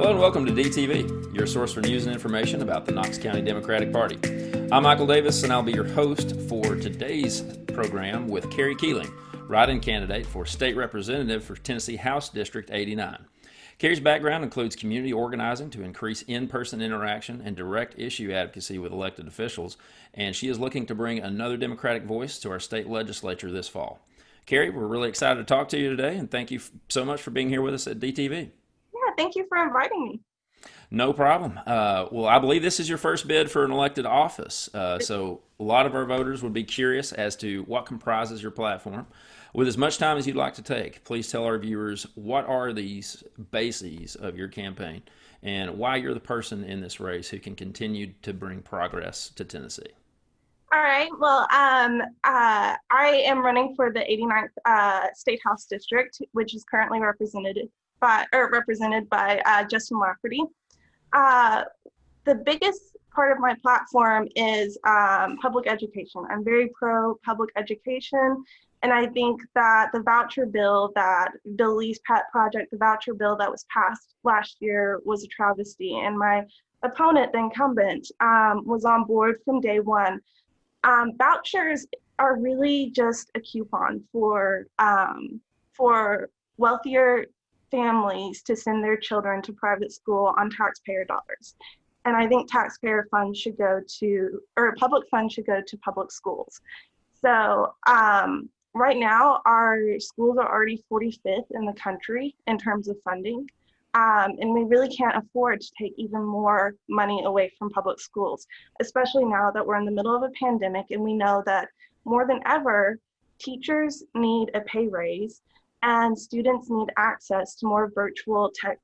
Hello and welcome to DTV, your source for news and information about the Knox County Democratic Party. I'm Michael Davis, and I'll be your host for today's program with Kari Keeling, write-in candidate for state representative for Tennessee House District 89. Kari's background includes community organizing to increase in-person interaction and direct issue advocacy with elected officials, and she is looking to bring another Democratic voice to our state legislature this fall. Kari, we're really excited to talk to you today, and thank you so much for being here with us at DTV. Yeah, thank you for inviting me. No problem. Well, I believe this is your first bid for an elected office, so a lot of our voters would be curious as to what comprises your platform. With as much time as you'd like to take, please tell our viewers what are these bases of your campaign and why you're the person in this race who can continue to bring progress to Tennessee. All right. Well, I am running for the 89th State House District, which is currently represented by Justin Lafferty. The biggest part of my platform is public education. I'm very pro public education. And I think that the voucher bill that Bill Lee's pet project, the voucher bill that was passed last year, was a travesty. And my opponent, the incumbent, was on board from day one. Vouchers are really just a coupon for wealthier families to send their children to private school on taxpayer dollars. And I think taxpayer funds should go to, or public funds should go to public schools. So right now, our schools are already 45th in the country in terms of funding. And we really can't afford to take even more money away from public schools, especially now that we're in the middle of a pandemic and we know that more than ever, teachers need a pay raise and students need access to more virtual tech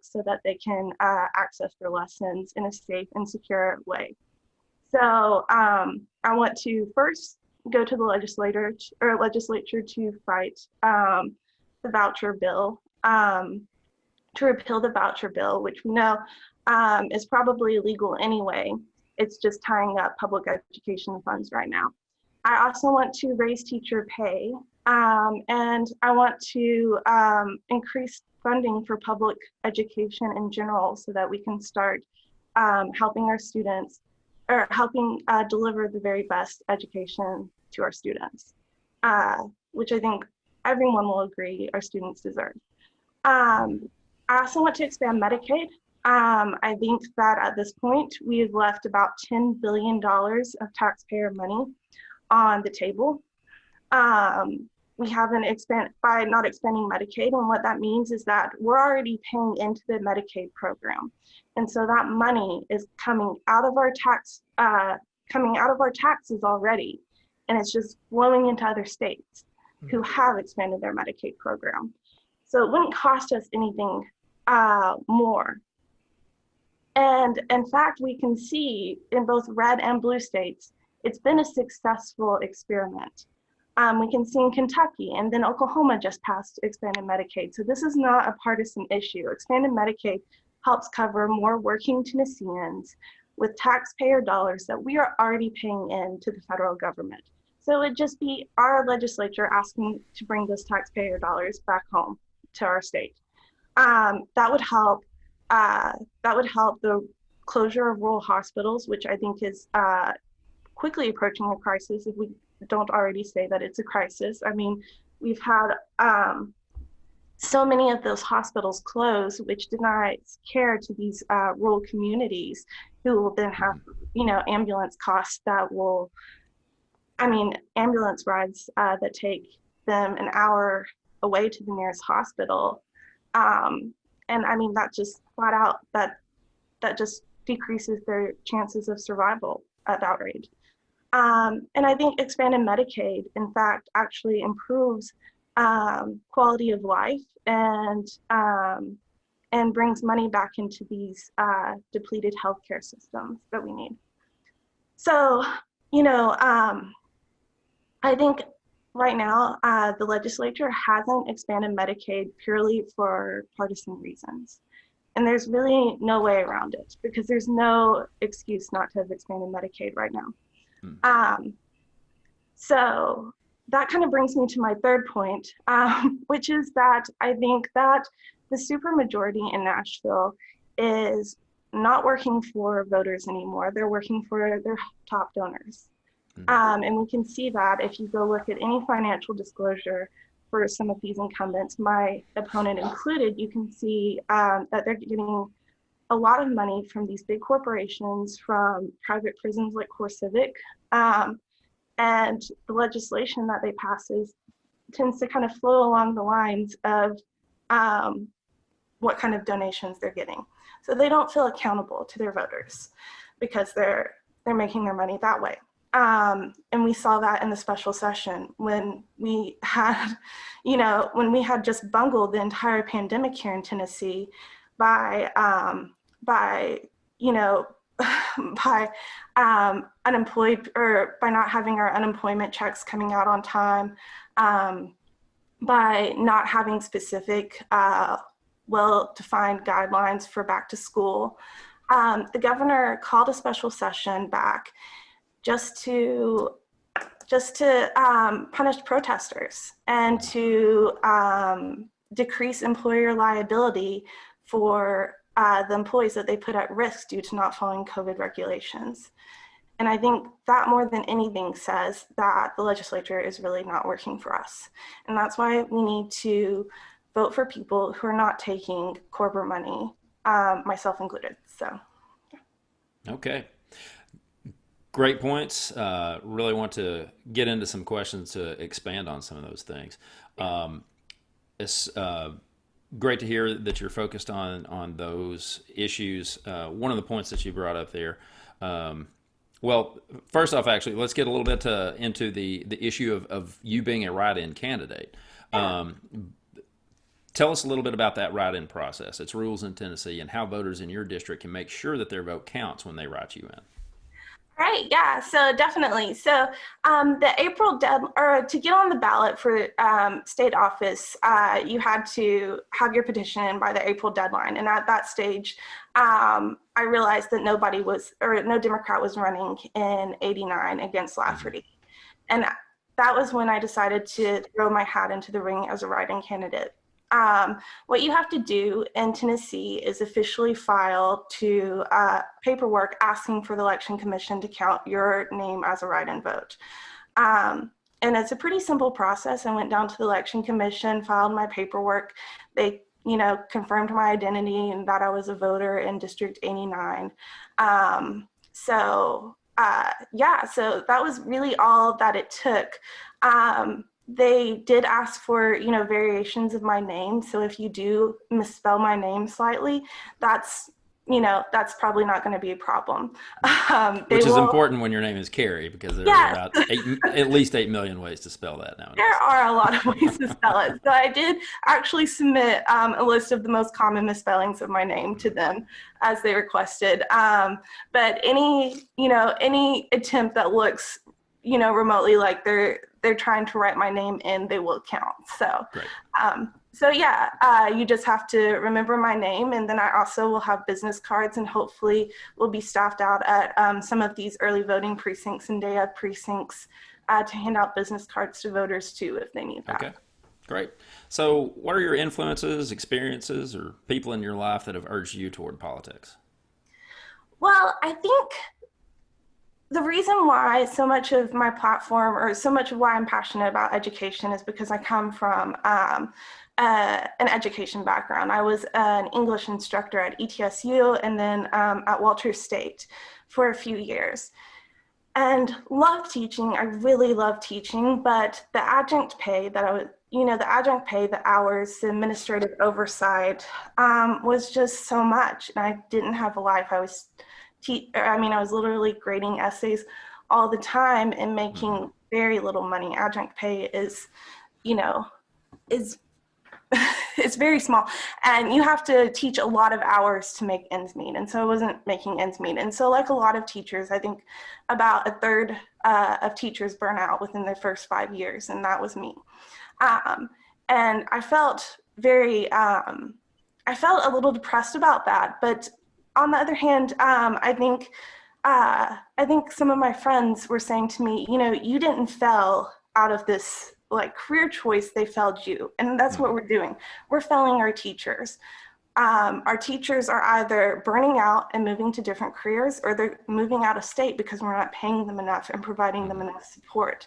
so that they can access their lessons in a safe and secure way. So I want to first go to the legislature to fight the voucher bill, to repeal the voucher bill, which we know is probably illegal anyway. It's just tying up public education funds right now. I also want to raise teacher pay, and I want to increase funding for public education in general so that we can start helping our students, or helping deliver the very best education to our students, which I think everyone will agree our students deserve. I also want to expand Medicaid. I think that at this point, we have left about $10 billion of taxpayer money on the table. We haven't by not expanding Medicaid, and what that means is that we're already paying into the Medicaid program. And so that money is coming out of our taxes already, and it's just flowing into other states who have expanded their Medicaid program. So it wouldn't cost us anything more. And in fact, we can see in both red and blue states, it's been a successful experiment. We can see in Kentucky, and then Oklahoma just passed expanded Medicaid. So this is not a partisan issue. Expanded Medicaid helps cover more working Tennesseans with taxpayer dollars that we are already paying in to the federal government. So it'd just be our legislature asking to bring those taxpayer dollars back home to our state. That would help the closure of rural hospitals, which I think is quickly approaching a crisis if we don't already say that it's a crisis. I mean, we've had so many of those hospitals close, which denies care to these rural communities who will then have, ambulance costs that will, ambulance rides that take them an hour away to the nearest hospital. And that just flat out, that just decreases their chances of survival at that rate. And I think expanded Medicaid, in fact, actually improves quality of life and brings money back into these depleted healthcare systems that we need. So, I think right now the legislature hasn't expanded Medicaid purely for partisan reasons. And there's really no way around it because there's no excuse not to have expanded Medicaid right now. So that kind of brings me to my third point, which is that I think that the supermajority in Nashville is not working for voters anymore. They're working for their top donors. And we can see that if you go look at any financial disclosure for some of these incumbents, my opponent included, you can see that they're getting a lot of money from these big corporations, from private prisons like CoreCivic, and the legislation that they passes tends to kind of flow along the lines of what kind of donations they're getting. So they don't feel accountable to their voters because they're making their money that way. And we saw that in the special session when we had, when we had just bungled the entire pandemic here in Tennessee by unemployed, or by not having our unemployment checks coming out on time, by not having specific, well-defined guidelines for back to school. The governor called a special session back just to punish protesters and to decrease employer liability for the employees that they put at risk due to not following COVID regulations. And I think that more than anything says that the legislature is really not working for us. And that's why we need to vote for people who are not taking corporate money, myself included. So, yeah. Okay. Great points. Really want to get into some questions to expand on some of those things. It's great to hear that you're focused on those issues. One of the points that you brought up there, well, first off, actually, let's get a little bit into the issue of you being a write-in candidate. Tell us a little bit about that write-in process, its rules in Tennessee, and how voters in your district can make sure that their vote counts when they write you in. Right, yeah, so definitely. So the April deadline, or to get on the ballot for state office, you had to have your petition in by the April deadline. And at that stage, I realized that no Democrat was running in '89 against Lafferty. And that was when I decided to throw my hat into the ring as a write-in candidate. What you have to do in Tennessee is officially file to paperwork asking for the Election Commission to count your name as a write-in vote. And it's a pretty simple process. I went down to the Election Commission, filed my paperwork. They, confirmed my identity and that I was a voter in District 89. So that was really all that it took. They did ask for, variations of my name. So if you do misspell my name slightly, that's probably not going to be a problem. Which is important when your name is Kari, because there are about at least 8 million ways to spell that nowadays. There are a lot of ways to spell it. So I did actually submit a list of the most common misspellings of my name to them as they requested. But any attempt that looks, remotely like they're trying to write my name in, they will count. So, you just have to remember my name, and then I also will have business cards, and hopefully will be staffed out at some of these early voting precincts and day of precincts to hand out business cards to voters too if they need that. Okay, great. So what are your influences, experiences, or people in your life that have urged you toward politics? Well, I think the reason why so much of my platform, or so much of why I'm passionate about education, is because I come from an education background. I was an English instructor at ETSU and then at Walters State for a few years. And love teaching, I really love teaching, but the adjunct pay that the hours, the administrative oversight was just so much. And I didn't have a life. I was literally grading essays all the time and making very little money. Adjunct pay is it's very small, and you have to teach a lot of hours to make ends meet. And so I wasn't making ends meet. And so, like a lot of teachers, I think about a third of teachers burn out within their first 5 years, and that was me. And I felt I felt a little depressed about that, but on the other hand, I think some of my friends were saying to me, you didn't fail out of this like career choice, they failed you. And that's what we're doing. We're failing our teachers. Our teachers are either burning out and moving to different careers, or they're moving out of state because we're not paying them enough and providing them enough support.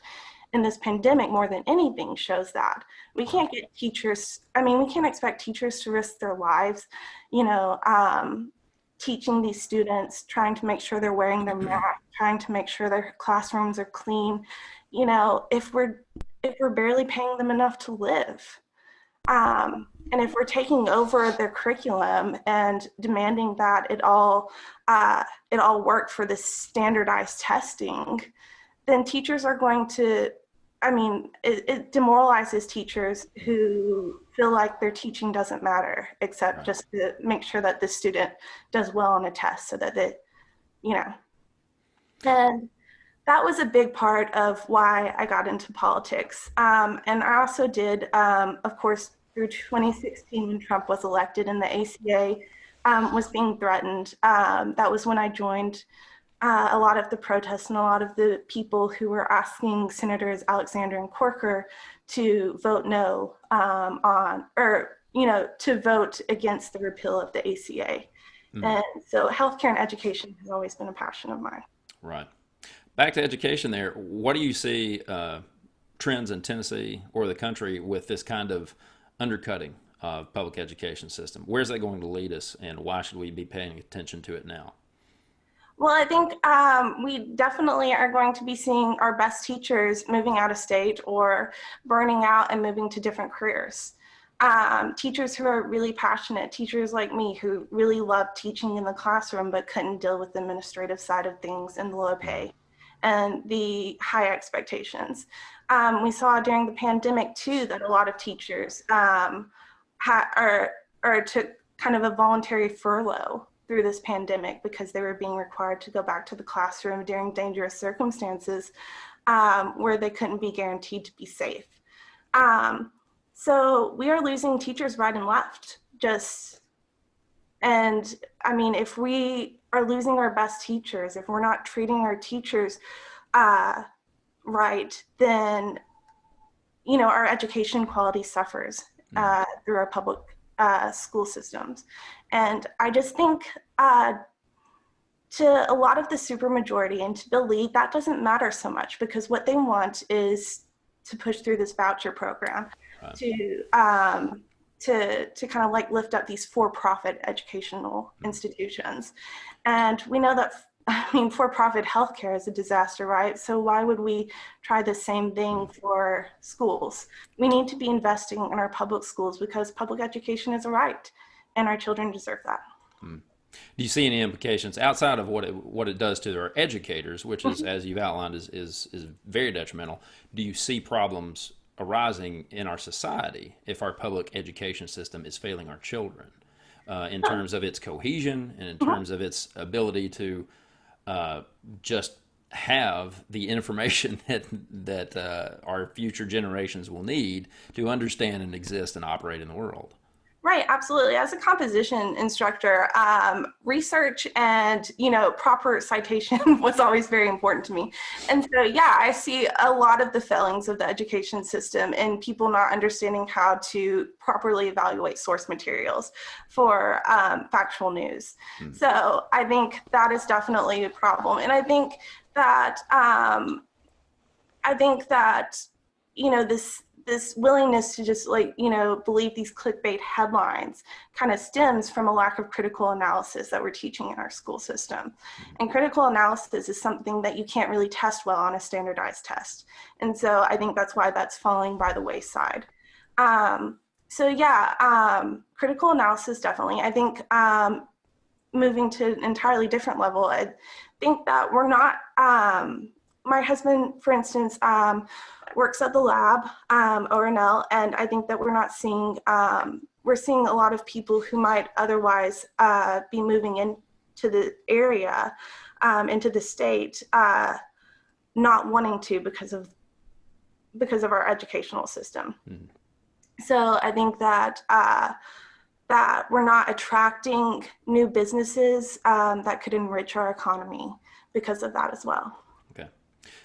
And this pandemic, more than anything, shows that. We can't get teachers, we can't expect teachers to risk their lives, teaching these students, trying to make sure they're wearing their mask, trying to make sure their classrooms are clean, if we're barely paying them enough to live. And if we're taking over their curriculum and demanding that it all work for this standardized testing, then teachers are going to, it demoralizes teachers who feel like their teaching doesn't matter, except just to make sure that the student does well on a test so that they, and that was a big part of why I got into politics. And I also did, of course, through 2016 when Trump was elected and the ACA was being threatened. That was when I joined a lot of the protests and a lot of the people who were asking Senators Alexander and Corker to vote no to vote against the repeal of the ACA. And so healthcare and education has always been a passion of mine. Right. Back to education there, what do you see trends in Tennessee or the country with this kind of undercutting of public education system? Where's that going to lead us, and why should we be paying attention to it now? Well, I think we definitely are going to be seeing our best teachers moving out of state or burning out and moving to different careers. Teachers who are really passionate, teachers like me who really love teaching in the classroom but couldn't deal with the administrative side of things and the low pay and the high expectations. We saw during the pandemic too that a lot of teachers took kind of a voluntary furlough through this pandemic because they were being required to go back to the classroom during dangerous circumstances where they couldn't be guaranteed to be safe. So we are losing teachers right and left. If we are losing our best teachers, if we're not treating our teachers right, then our education quality suffers through our public school systems. And I just think to a lot of the supermajority and to the lead, that doesn't matter so much, because what they want is to push through this voucher program to kind of like lift up these for-profit educational institutions. And we know that, for-profit healthcare is a disaster, right? So why would we try the same thing for schools? We need to be investing in our public schools because public education is a right, and our children deserve that. Do you see any implications outside of what it does to our educators, which is, as you've outlined, is very detrimental? Do you see problems arising in our society if our public education system is failing our children in terms of its cohesion and in terms of its ability to just have the information that our future generations will need to understand and exist and operate in the world? Right, absolutely. As a composition instructor, research and, proper citation was always very important to me. And so, yeah, I see a lot of the failings of the education system in people not understanding how to properly evaluate source materials for factual news. So I think that is definitely a problem. And I think that, this willingness to just believe these clickbait headlines kind of stems from a lack of critical analysis that we're teaching in our school system. And critical analysis is something that you can't really test well on a standardized test. And so I think that's why that's falling by the wayside. Critical analysis, definitely. I think moving to an entirely different level, I think that we're not, my husband, for instance, works at the lab, ORNL, and I think that we're seeing a lot of people who might otherwise be moving into the area, into the state, not wanting to because of our educational system. So I think that that we're not attracting new businesses that could enrich our economy because of that as well. Okay.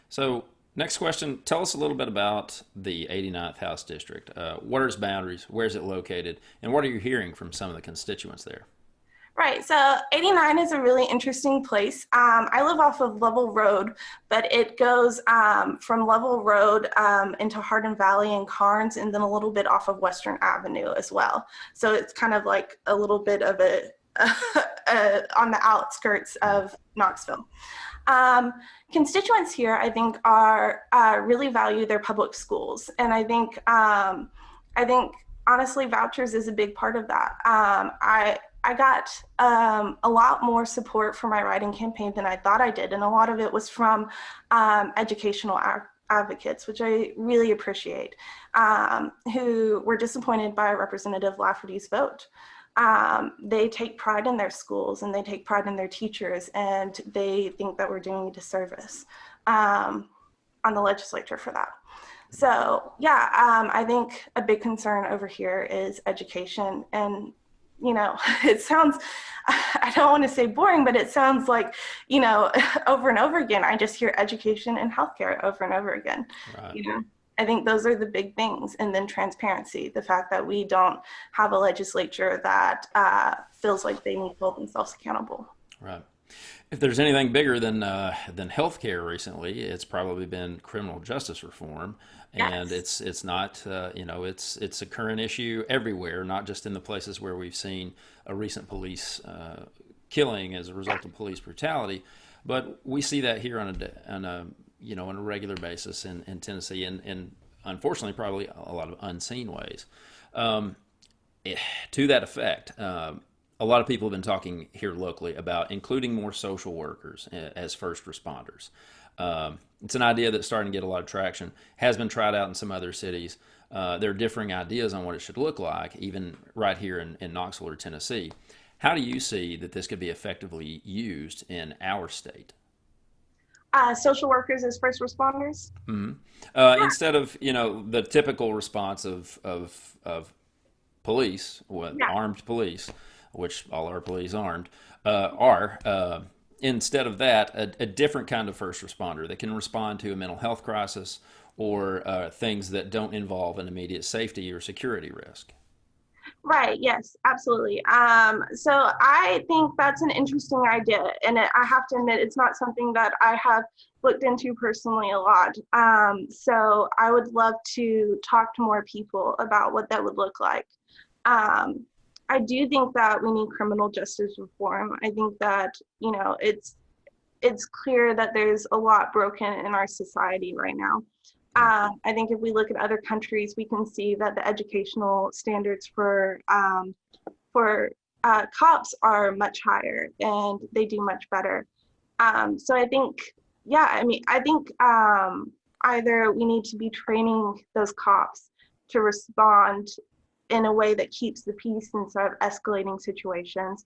So Next question. Tell us a little bit about the 89th House District. What are its boundaries? Where is it located? And what are you hearing from some of the constituents there? Right, so 89 is a really interesting place. I live off of Level Road, but it goes from Level Road into Hardin Valley and Carnes, and then a little bit off of Western Avenue as well. So it's kind of like a little bit of a on the outskirts of Knoxville. Um, Constituents here, I think, are really value their public schools, and I think honestly, vouchers is a big part of that. I got a lot more support for my writing campaign than I thought I did, and a lot of it was from educational advocates, which I really appreciate, who were disappointed by Representative Lafferty's vote. They take pride in their schools and they take pride in their teachers, and they think that we're doing a disservice on the legislature for that. So yeah, I think a big concern over here is education. And, you know, it sounds, I don't want to say boring, but it sounds like, you know, over and over again, I just hear education and healthcare over and over again. Right. You know, I think those are the big things. And then transparency, the fact that we don't have a legislature that feels like they need to hold themselves accountable. Right. If there's anything bigger than healthcare recently, it's probably been criminal justice reform, and Yes. it's not it's a current issue everywhere, not just in the places where we've seen a recent police killing as a result of police brutality, but we see that here on a regular basis in Tennessee, and unfortunately probably a lot of unseen ways. Um, to that effect. A lot of people have been talking here locally about including more social workers as first responders. It's an idea that's starting to get a lot of traction, has been tried out in some other cities. There are differing ideas on what it should look like, even right here in Knoxville or Tennessee. How do you see that this could be effectively used in our state? Social workers as first responders. Mm-hmm. Yeah. Instead of the typical response of police, Yeah. armed police, which all our police armed are. Instead of that, a different kind of first responder that can respond to a mental health crisis or things that don't involve an immediate safety or security risk. Right. Yes, absolutely. So I think that's an interesting idea. And I have to admit, it's not something that I have looked into personally a lot. So I would love to talk to more people about what that would look like. Um, I do think that we need criminal justice reform. I think that, you know, it's clear that there's a lot broken in our society right now. I think if we look at other countries, we can see that the educational standards for cops are much higher and they do much better. So I think, yeah, I mean, I think either we need to be training those cops to respond in a way that keeps the peace instead of escalating situations.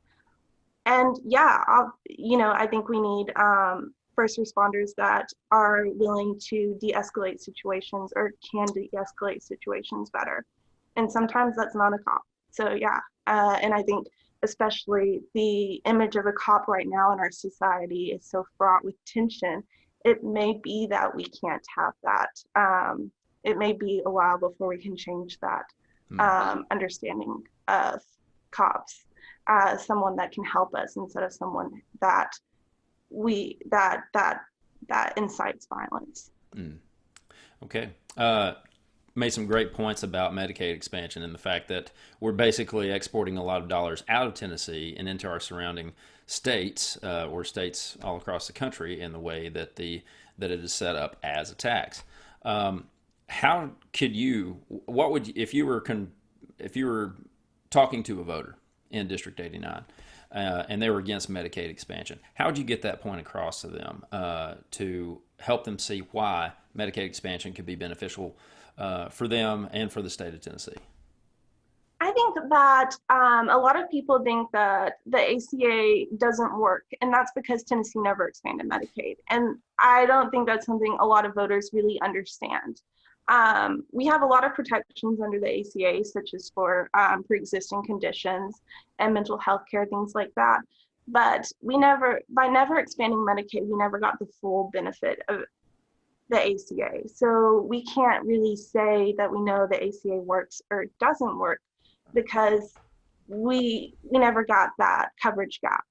And yeah, I think we need first responders that are willing to de-escalate situations or can de-escalate situations better. And sometimes that's not a cop. So yeah, and I think especially the image of a cop right now in our society is so fraught with tension. It may be that we can't have that. It may be a while before we can change that understanding of cops as someone that can help us instead of someone that we that incites violence. Mm. Okay. Made some great points about Medicaid expansion and the fact that we're basically exporting a lot of dollars out of Tennessee and into our surrounding states or states all across the country in the way that that it is set up as a tax. How could what would if you were talking to a voter in District 89 and they were against Medicaid expansion, how would you get that point across to them to help them see why Medicaid expansion could be beneficial for them and for the state of Tennessee? I think that a lot of people think that the ACA doesn't work, and that's because Tennessee never expanded Medicaid. And I don't think that's something a lot of voters really understand. We have a lot of protections under the ACA, such as for pre-existing conditions and mental health care, things like that. But by never expanding Medicaid, we never got the full benefit the ACA. So we can't really say that we know the ACA works or doesn't work because we never got that coverage gap,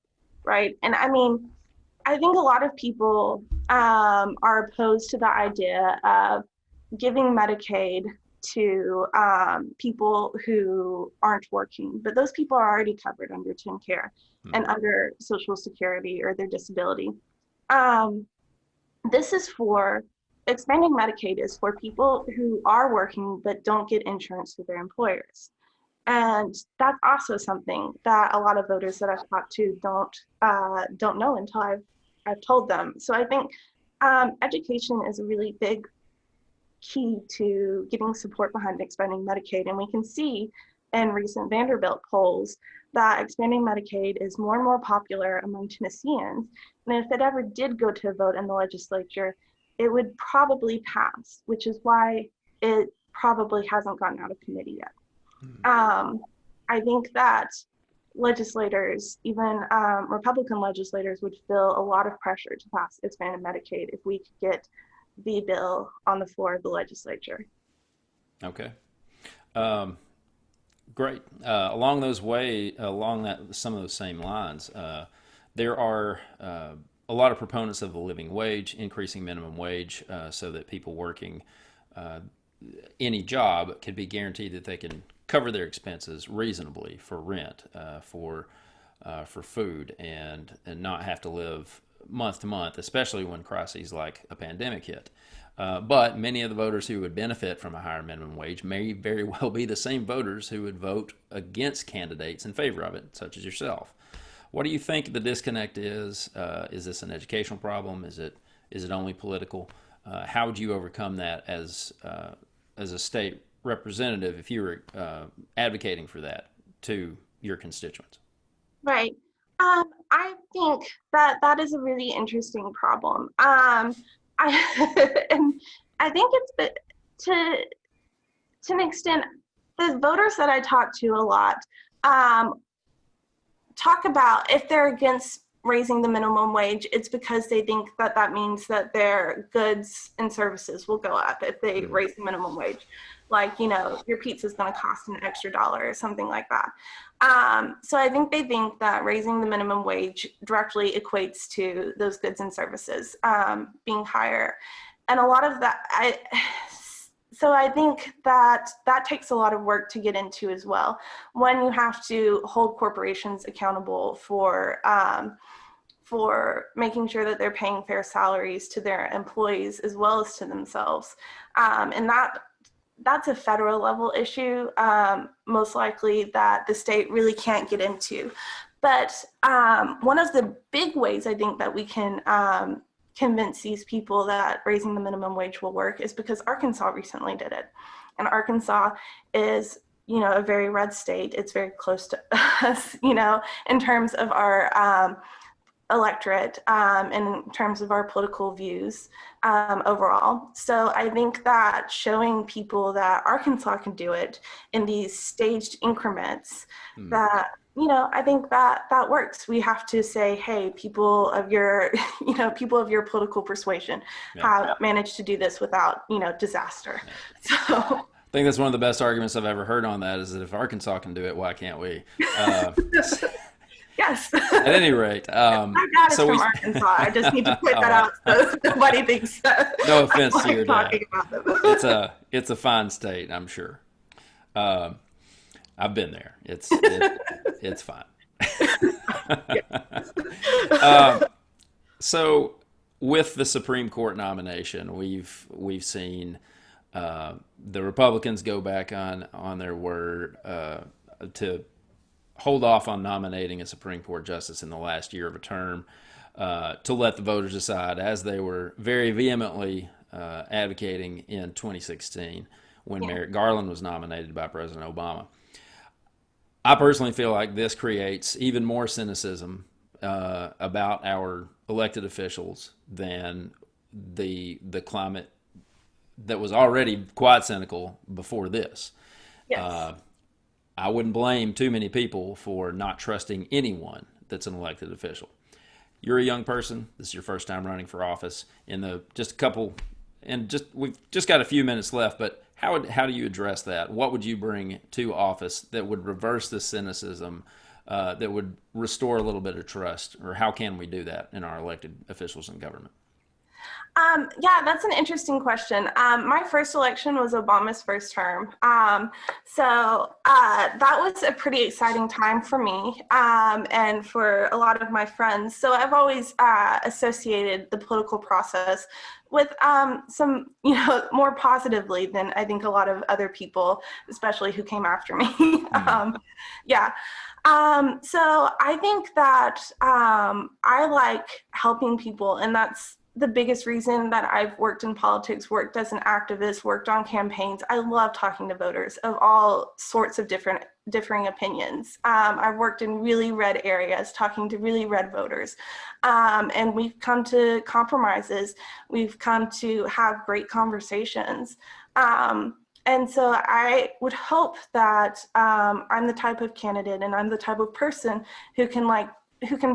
right? And I mean, I think a lot of people are opposed to the idea of giving Medicaid to people who aren't working, but those people are already covered under TennCare and under Social Security or their disability. This is for expanding Medicaid is for people who are working but don't get insurance through their employers. And that's also something that a lot of voters that I've talked to don't know until I've told them. So I think education is a really big key to getting support behind expanding Medicaid. And we can see in recent Vanderbilt polls that expanding Medicaid is more and more popular among Tennesseans. And if it ever did go to a vote in the legislature, it would probably pass, which is why it probably hasn't gotten out of committee yet. I think that legislators, even Republican legislators, would feel a lot of pressure to pass expanded Medicaid if we could get the bill on the floor of the legislature. Okay. Great. Along some of those same lines, there are a lot of proponents of the living wage, increasing minimum wage, so that people working any job can be guaranteed that they can cover their expenses reasonably for rent, for food, and not have to live month to month, especially when crises like a pandemic hit. But many of the voters who would benefit from a higher minimum wage may very well be the same voters who would vote against candidates in favor of it, such as yourself. What do you think the disconnect is? Is this an educational problem? Is it only political? How would you overcome that as a state representative if you were advocating for that to your constituents? Right. I think that is a really interesting problem. And I think it's to an extent, the voters that I talk to a lot talk about if they're against raising the minimum wage, it's because they think that means that their goods and services will go up if they raise the minimum wage. Like, your pizza is going to cost an extra $1 or something like that. So I think they think that raising the minimum wage directly equates to those goods and services being higher. And a lot of that, so I think that takes a lot of work to get into as well. When you have to hold corporations accountable for making sure that they're paying fair salaries to their employees as well as to themselves. And that's a federal level issue, most likely that the state really can't get into. But one of the big ways I think that we can convince these people that raising the minimum wage will work is because Arkansas recently did it. And Arkansas is, a very red state. It's very close to us, in terms of our electorate, in terms of our political views overall. So I think that showing people that Arkansas can do it in these staged increments, that, I think that works. We have to say, hey, people of your political persuasion have managed to do this without, disaster. So I think that's one of the best arguments I've ever heard on that, is that if Arkansas can do it, why can't we? Yes. At any rate, my dad is from Arkansas. I just need to point that out so nobody thinks that. No offense to your dad. It's a fine state, I'm sure. I've been there. It's fine. So with the Supreme Court nomination, we've seen the Republicans go back on their word to hold off on nominating a Supreme Court justice in the last year of a term, to let the voters decide, as they were very vehemently advocating in 2016 when Merrick Garland was nominated by President Obama. I personally feel like this creates even more cynicism about our elected officials than the climate that was already quite cynical before this. Yes. I wouldn't blame too many people for not trusting anyone that's an elected official. You're a young person. This is your first time running for office. In the just a couple and we've just got a few minutes left, but how do you address that? What would you bring to office that would reverse the cynicism, that would restore a little bit of trust, or how can we do that in our elected officials in government? Yeah, that's an interesting question. My first election was Obama's first term. That was a pretty exciting time for me and for a lot of my friends. So I've always associated the political process with some, more positively than I think a lot of other people, especially who came after me. Yeah. So I think that I like helping people, and that's the biggest reason that I've worked in politics, worked as an activist, worked on campaigns. I love talking to voters of all sorts of differing opinions. I've worked in really red areas, talking to really red voters. And we've come to compromises. We've come to have great conversations. And so I would hope that I'm the type of candidate and I'm the type of person who can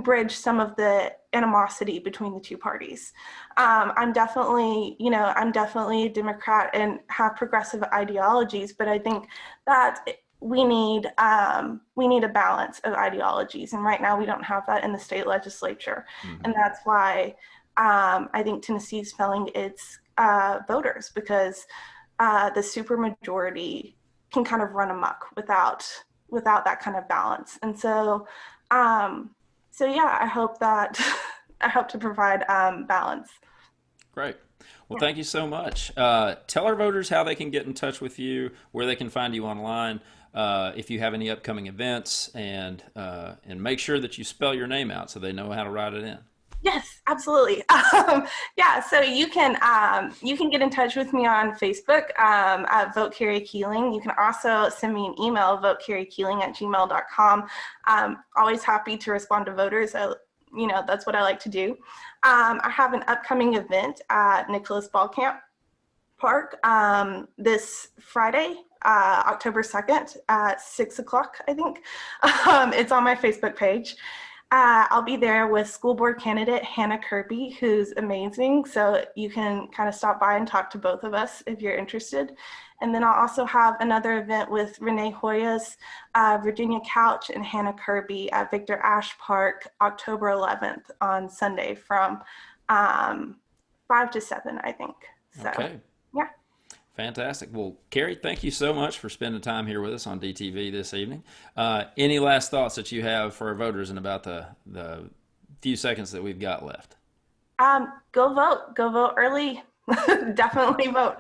bridge some of the animosity between the two parties. I'm definitely a Democrat and have progressive ideologies, but I think that we need a balance of ideologies, and right now we don't have that in the state legislature, and that's why I think Tennessee's failing its voters, because the supermajority can kind of run amok without that kind of balance, and so. Yeah, I hope to provide balance. Great. Well, Yeah. thank you so much. Tell our voters how they can get in touch with you, where they can find you online, if you have any upcoming events, and make sure that you spell your name out so they know how to write it in. Yes, absolutely. Yeah, so you can get in touch with me on Facebook at Vote Kari Keeling. You can also send me an email, votekariKeeling@gmail.com. Always happy to respond to voters. That's what I like to do. I have an upcoming event at Nicholas Ballcamp Park this Friday, October 2nd at 6 o'clock, I think. It's on my Facebook page. I'll be there with school board candidate Hannah Kirby, who's amazing. So you can kind of stop by and talk to both of us if you're interested. And then I'll also have another event with Renee Hoyas, Virginia Couch, and Hannah Kirby at Victor Ashe Park, October 11th on Sunday from 5 to 7, I think. So, Okay. yeah. Fantastic. Well, Kari, thank you so much for spending time here with us on DTV this evening. Any last thoughts that you have for our voters in about the few seconds that we've got left? Go vote. Go vote early. Definitely vote.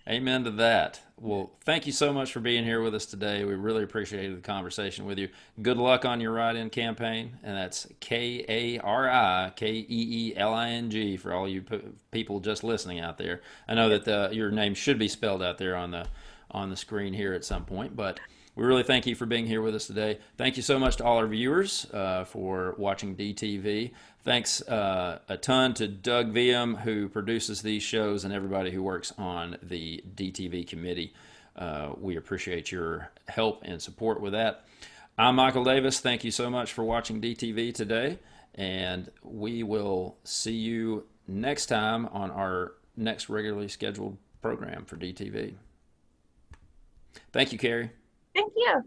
Amen to that. Well, thank you so much for being here with us today. We really appreciated the conversation with you. Good luck on your write-in campaign, and that's KariKeeling for all you people just listening out there. I know that your name should be spelled out there on the screen here at some point, but we really thank you for being here with us today. Thank you so much to all our viewers for watching DTV. Thanks a ton to Doug Viam, who produces these shows, and everybody who works on the DTV committee. We appreciate your help and support with that. I'm Michael Davis. Thank you so much for watching DTV today, and we will see you next time on our next regularly scheduled program for DTV. Thank you, Kari. Thank you.